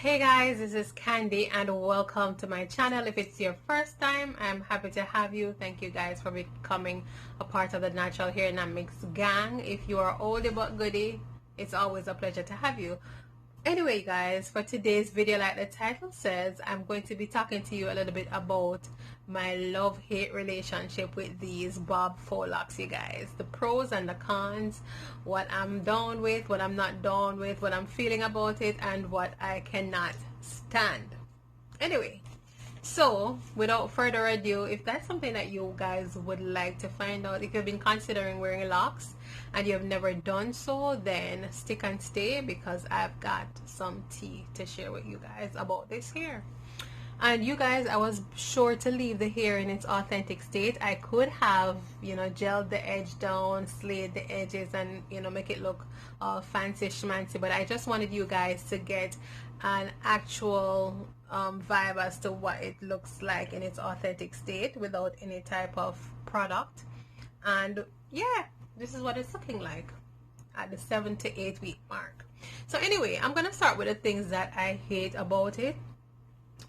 Hey guys, this is Candy and welcome to my channel. If it's your first time, I'm happy to have you. Thank you guys for becoming a part of the Natural Hair and Mix gang. If you are oldie but goodie, it's always a pleasure to have you. Anyway guys, for today's video, like the title says, I'm going to be talking to you a little bit about my love-hate relationship with these bob faux locks, you guys. The pros and the cons, what I'm down with, what I'm not down with, what I'm feeling about it, and what I cannot stand. Anyway, so without further ado, if that's something that you guys would like to find out, if you've been considering wearing locks and you've never done so, then stick and stay because I've got some tea to share with you guys about this hair. And you guys, I was sure to leave the hair in its authentic state. I could have, gelled the edge down, slayed the edges, and make it look fancy schmancy, but I just wanted you guys to get an actual vibe as to what it looks like in its authentic state without any type of product. And yeah, this is what it's looking like at the 7 to 8 week mark. So anyway, I'm gonna start with the things that I hate about it,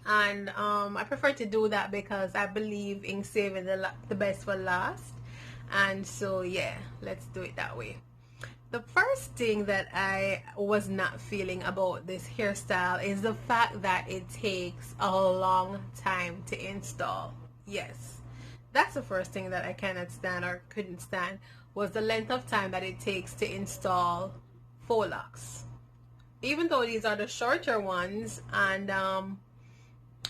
and I prefer to do that because I believe in saving the best for last. And so yeah, let's do it that way. The first thing that I was not feeling about this hairstyle is the fact that it takes a long time to install. Yes, that's the first thing that I cannot stand or couldn't stand, was the length of time that it takes to install faux locks. Even though these are the shorter ones, and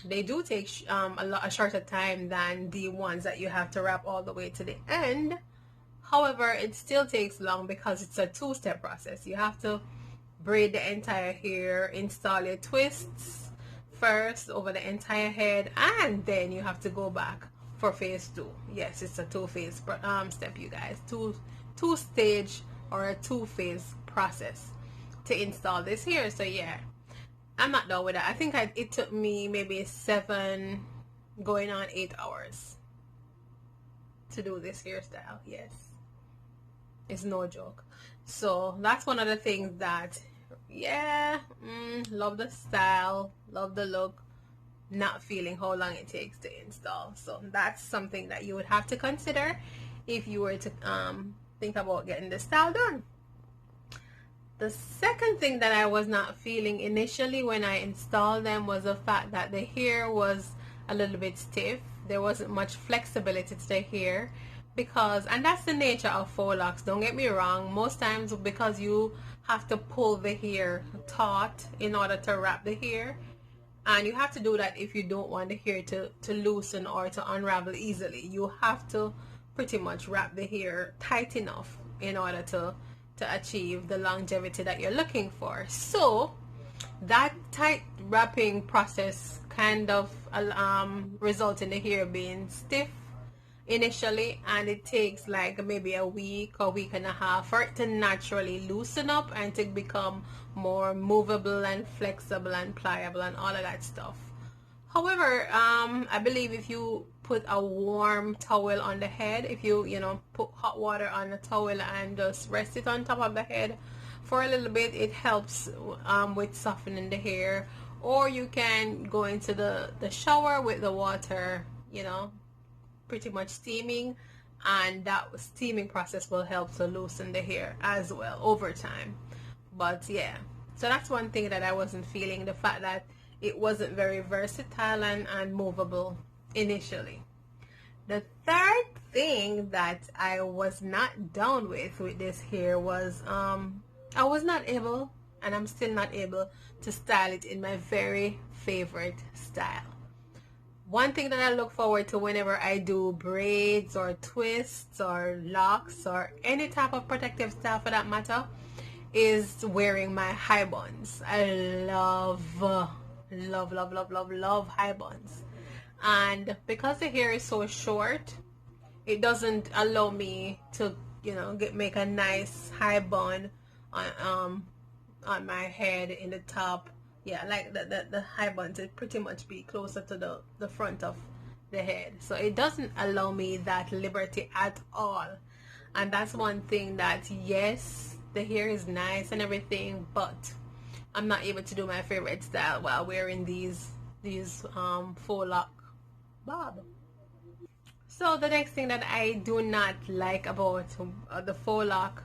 they do take a shorter time than the ones that you have to wrap all the way to the end. However, it still takes long because it's a two-step process. You have to braid the entire hair, install your twists first over the entire head, and then you have to go back for phase 2. Yes, it's a two-phase step, you guys. Two-stage or a two-phase process to install this hair. So yeah, I'm not done with that. I think it took me maybe 7 going on 8 hours to do this hairstyle. Yes, it's no joke. So that's one of the things that, yeah, love the style, love the look, not feeling how long it takes to install. So that's something that you would have to consider if you were to think about getting the style done. The second thing that I was not feeling initially when I installed them was the fact that the hair was a little bit stiff. There wasn't much flexibility to the hair because, and that's the nature of faux locks, don't get me wrong, most times because you have to pull the hair taut in order to wrap the hair, and you have to do that if you don't want the hair to loosen or to unravel easily. You have to pretty much wrap the hair tight enough in order to achieve the longevity that you're looking for. So that tight wrapping process kind of results in the hair being stiff initially, and it takes like maybe a week or week and a half for it to naturally loosen up and to become more movable and flexible and pliable and all of that stuff. However, I believe if you put a warm towel on the head, if you put hot water on the towel and just rest it on top of the head for a little bit, it helps with softening the hair. Or you can go into the shower with the water, pretty much steaming, and that steaming process will help to loosen the hair as well over time. But yeah, so that's one thing that I wasn't feeling, the fact that it wasn't very versatile and movable initially. The third thing that I was not down with this hair was I was not able, and I'm still not able, to style it in my very favorite style. One thing that I look forward to whenever I do braids or twists or locks or any type of protective style for that matter is wearing my high buns. I love high buns, and because the hair is so short, it doesn't allow me to make a nice high bun on my head in the top. Yeah, like the high buns, it pretty much be closer to the front of the head, so it doesn't allow me that liberty at all. And that's one thing that, yes, the hair is nice and everything, but I'm not able to do my favorite style while wearing these faux lock bob. So the next thing that I do not like about the faux lock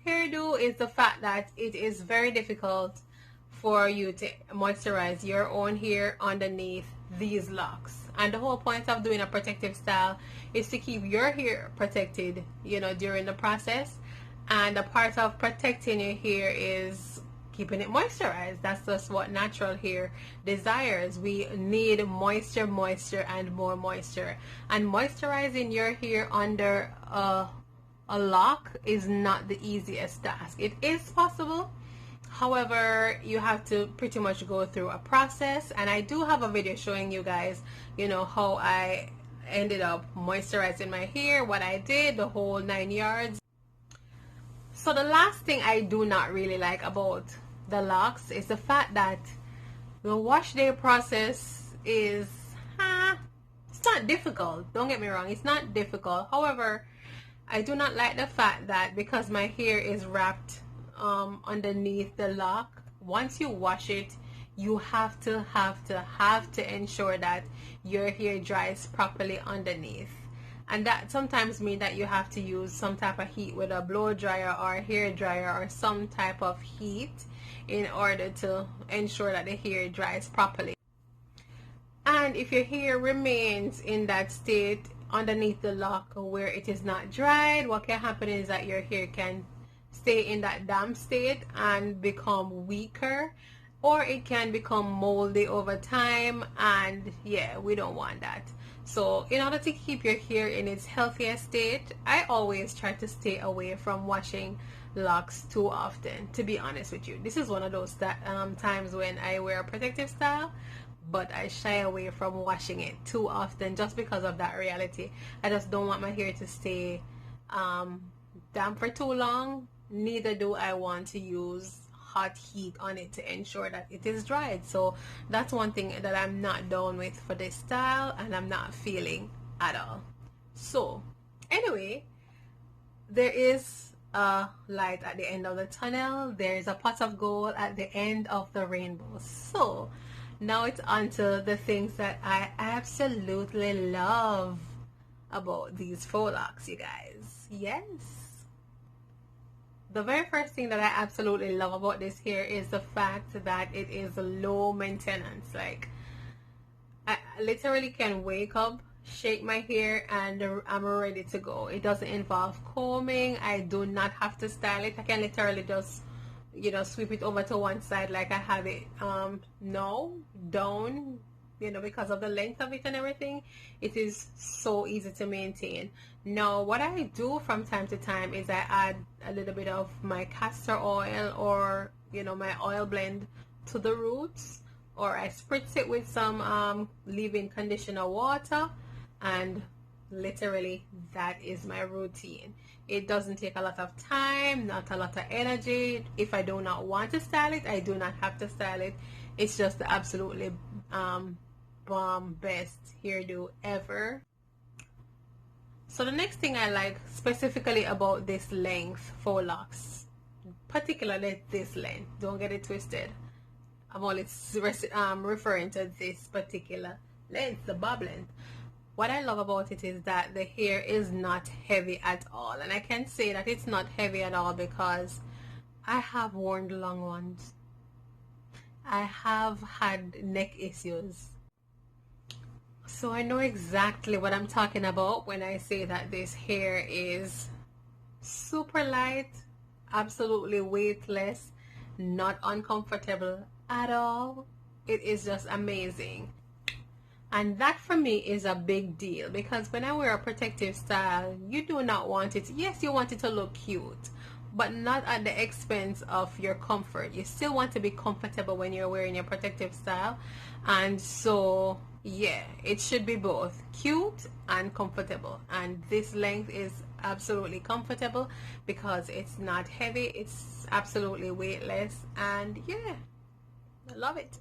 hairdo is the fact that it is very difficult for you to moisturize your own hair underneath these locks. And the whole point of doing a protective style is to keep your hair protected, you know, during the process. And a part of protecting your hair is keeping it moisturized. That's just what natural hair desires. We need moisture, and more moisture. And moisturizing your hair under a lock is not the easiest task. It is possible. However, you have to pretty much go through a process, and I do have a video showing you guys, you know, how I ended up moisturizing my hair, what I did, the whole 9 yards. So the last thing I do not really like about the locks is the fact that the wash day process is it's not difficult. Don't get me wrong, it's not difficult. However, I do not like the fact that because my hair is wrapped underneath the lock, once you wash it, you have to ensure that your hair dries properly underneath. And that sometimes means that you have to use some type of heat with a blow dryer or a hair dryer or some type of heat in order to ensure that the hair dries properly. And if your hair remains in that state underneath the lock where it is not dried, what can happen is that your hair can stay in that damp state and become weaker, or it can become moldy over time, and yeah, we don't want that. So in order to keep your hair in its healthiest state, I always try to stay away from washing locks too often, to be honest with you. This is one of those times when I wear a protective style, but I shy away from washing it too often just because of that reality. I just don't want my hair to stay damp for too long. Neither do I want to use hot heat on it to ensure that it is dried. So that's one thing that I'm not down with for this style, and I'm not feeling at all. So anyway, there is a light at the end of the tunnel. There is a pot of gold at the end of the rainbow. So now it's on to the things that I absolutely love about these faux locks, you guys. Yes. The very first thing that I absolutely love about this hair is the fact that it is low maintenance. Like, I literally can wake up, shake my hair, and I'm ready to go. It doesn't involve combing. I do not have to style it. I can literally just, you know, sweep it over to one side like I have it down, you know, because of the length of it and everything. It is so easy to maintain. Now what I do from time to time is I add a little bit of my castor oil, or, you know, my oil blend to the roots, or I spritz it with some leave-in conditioner water, and literally that is my routine. It doesn't take a lot of time, not a lot of energy. If I do not want to style it, I do not have to style it. It's just the absolutely bomb best hairdo ever. So the next thing I like specifically about this length faux locks, particularly this length, don't get it twisted, I'm only referring to this particular length, the bob length. What I love about it is that the hair is not heavy at all. And I can say that it's not heavy at all because I have worn the long ones. I have had neck issues. So I know exactly what I'm talking about when I say that this hair is super light, absolutely weightless, not uncomfortable at all. It is just amazing. And that for me is a big deal, because when I wear a protective style, you do not want it, yes, you want it to look cute, but not at the expense of your comfort. You still want to be comfortable when you're wearing your protective style. And so yeah, it should be both cute and comfortable, and this length is absolutely comfortable because it's not heavy, it's absolutely weightless, and yeah, I love it.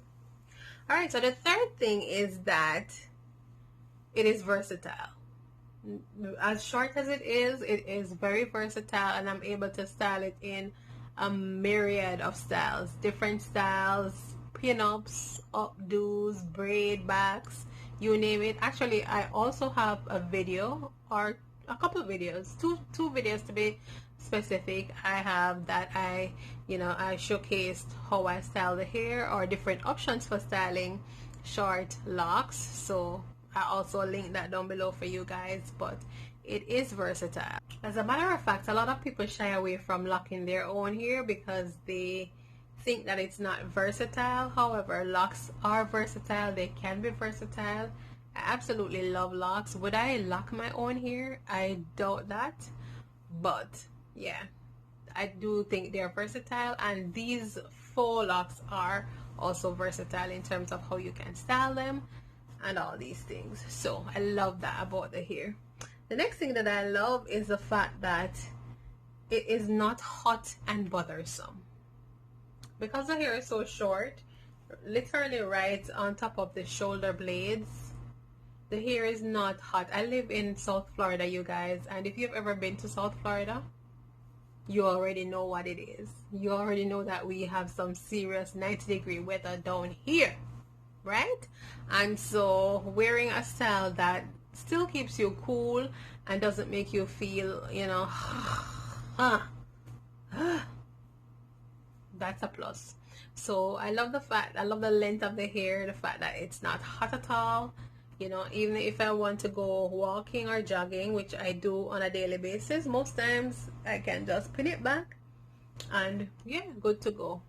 All right, so the third thing is that it is versatile. As short as it is very versatile, and I'm able to style it in a myriad of styles, different styles, pin-ups, updos, braid backs, you name it. Actually, I also have a video, or a couple of videos, two videos to be specific. I have that I showcased how I style the hair, or different options for styling short locks. So I also link that down below for you guys, but it is versatile. As a matter of fact, a lot of people shy away from locking their own hair because they think that it's not versatile. However, locks are versatile. They can be versatile. I absolutely love locks. Would I lock my own hair? I doubt that, but yeah, I do think they're versatile, and these faux locks are also versatile in terms of how you can style them and all these things. So I love that about the hair. The next thing that I love is the fact that it is not hot and bothersome. Because the hair is so short, literally right on top of the shoulder blades, the hair is not hot. I live in South Florida, you guys, and if you've ever been to South Florida, you already know what it is. You already know that we have some serious 90-degree weather down here, right? And so wearing a style that still keeps you cool and doesn't make you feel, that's a plus. So I love the length of the hair, the fact that it's not hot at all. Even if I want to go walking or jogging, which I do on a daily basis, most times I can just pin it back and yeah, good to go.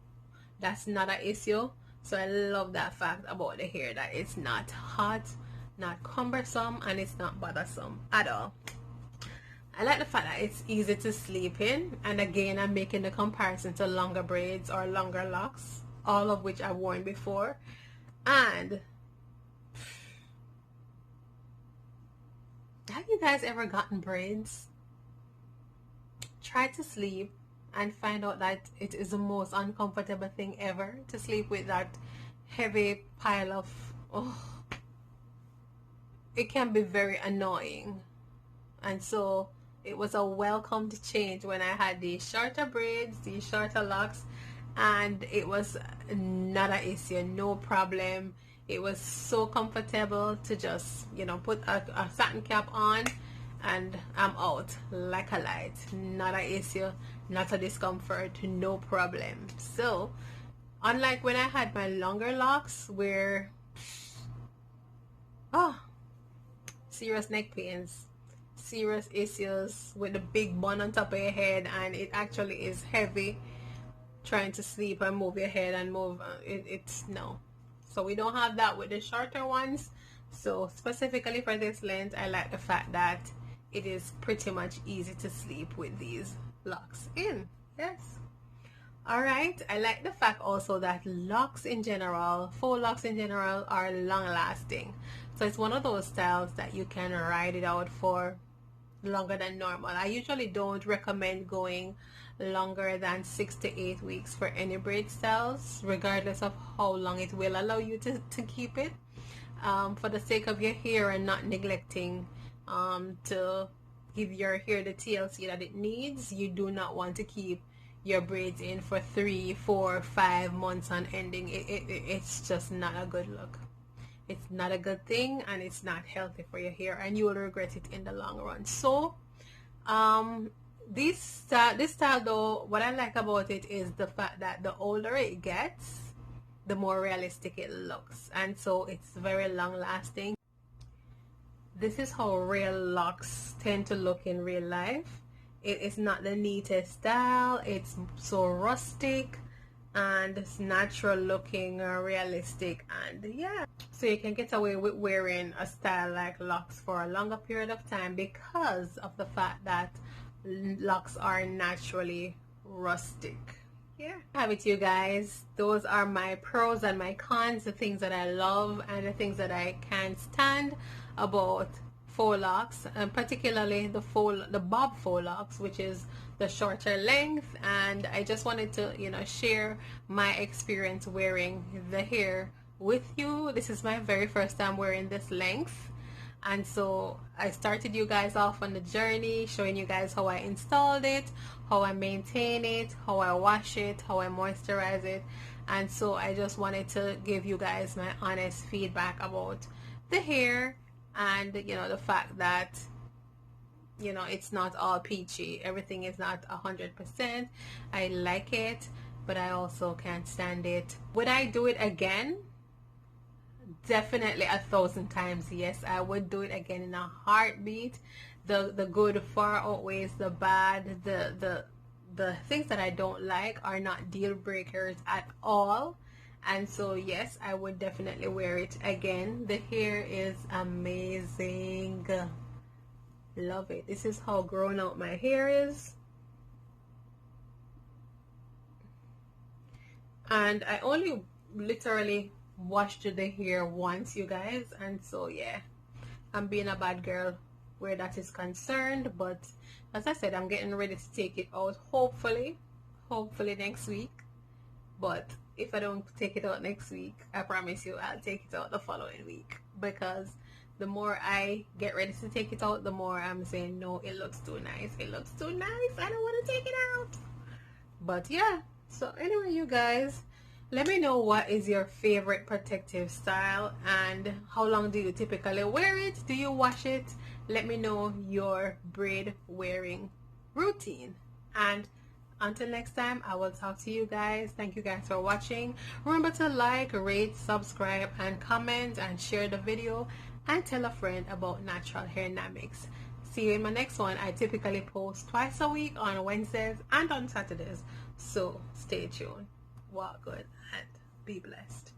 That's not an issue. So I love that fact about the hair, that it's not hot, not cumbersome, and it's not bothersome at all. I like the fact that it's easy to sleep in, and again, I'm making the comparison to longer braids or longer locks, all of which I've worn before. And have you guys ever gotten braids? Try to sleep and find out that it is the most uncomfortable thing ever to sleep with that heavy pile of, it can be very annoying. And so it was a welcomed change when I had these shorter braids, these shorter locks, and it was not an issue, no problem. It was so comfortable to just, put a satin cap on and I'm out like a light. Not an issue, not a discomfort, no problem. So unlike when I had my longer locks, where serious neck pains, serious issues with the big bun on top of your head, and it actually is heavy trying to sleep and move your head and move it's no. So we don't have that with the shorter ones. So specifically for this length, I like the fact that it is pretty much easy to sleep with these locks in. Yes. Alright, I like the fact also that locks in general, faux locks in general, are long lasting. So it's one of those styles that you can ride it out for longer than normal. I usually don't recommend going longer than 6 to 8 weeks for any braid styles, regardless of how long it will allow you to keep it, for the sake of your hair and not neglecting to give your hair the TLC that it needs. You do not want to keep your braids in for 3, 4, 5 months on ending. It's just not a good look. It's not a good thing, and it's not healthy for your hair, and you will regret it in the long run. So this style though, what I like about it is the fact that the older it gets, the more realistic it looks, and so it's very long lasting. This is how real locks tend to look in real life. It is not the neatest style. It's so rustic and it's natural looking, realistic, and yeah, so you can get away with wearing a style like locks for a longer period of time because of the fact that locks are naturally rustic. Yeah, have it, you guys. Those are my pros and my cons, the things that I love and the things that I can't stand about faux locks, and particularly the bob faux locks, which is the shorter length. And I just wanted to share my experience wearing the hair with you. This is my very first time wearing this length, And so I started you guys off on the journey, showing you guys how I installed it, how I maintain it, how I wash it, how I moisturize it. And so I just wanted to give you guys my honest feedback about the hair, and you know, the fact that, you know, it's not all peachy. Everything is not 100%. I like it, but I also can't stand it. Would I do it again? Definitely 1,000 times yes. I would do it again in a heartbeat. The good far outweighs the bad. The things that I don't like are not deal breakers at all. And so yes, I would definitely wear it again. The hair is amazing. Love it. This is how grown out my hair is. And I only literally washed the hair once, you guys. And so yeah, I'm being a bad girl where that is concerned. But as I said, I'm getting ready to take it out, hopefully next week. But if I don't take it out next week, I promise you I'll take it out the following week, because the more I get ready to take it out, the more I'm saying, no, it looks too nice, it looks too nice, I don't want to take it out. But yeah, so anyway, you guys, let me know what is your favorite protective style and how long do you typically wear it. Do you wash it? Let me know your braid wearing routine. And until next time, I will talk to you guys. Thank you guys for watching. Remember to like, rate, subscribe, and comment, and share the video, and tell a friend about Natural Hair Dynamics. See you in my next one. I typically post twice a week on Wednesdays and on Saturdays. So stay tuned. Walk good and be blessed.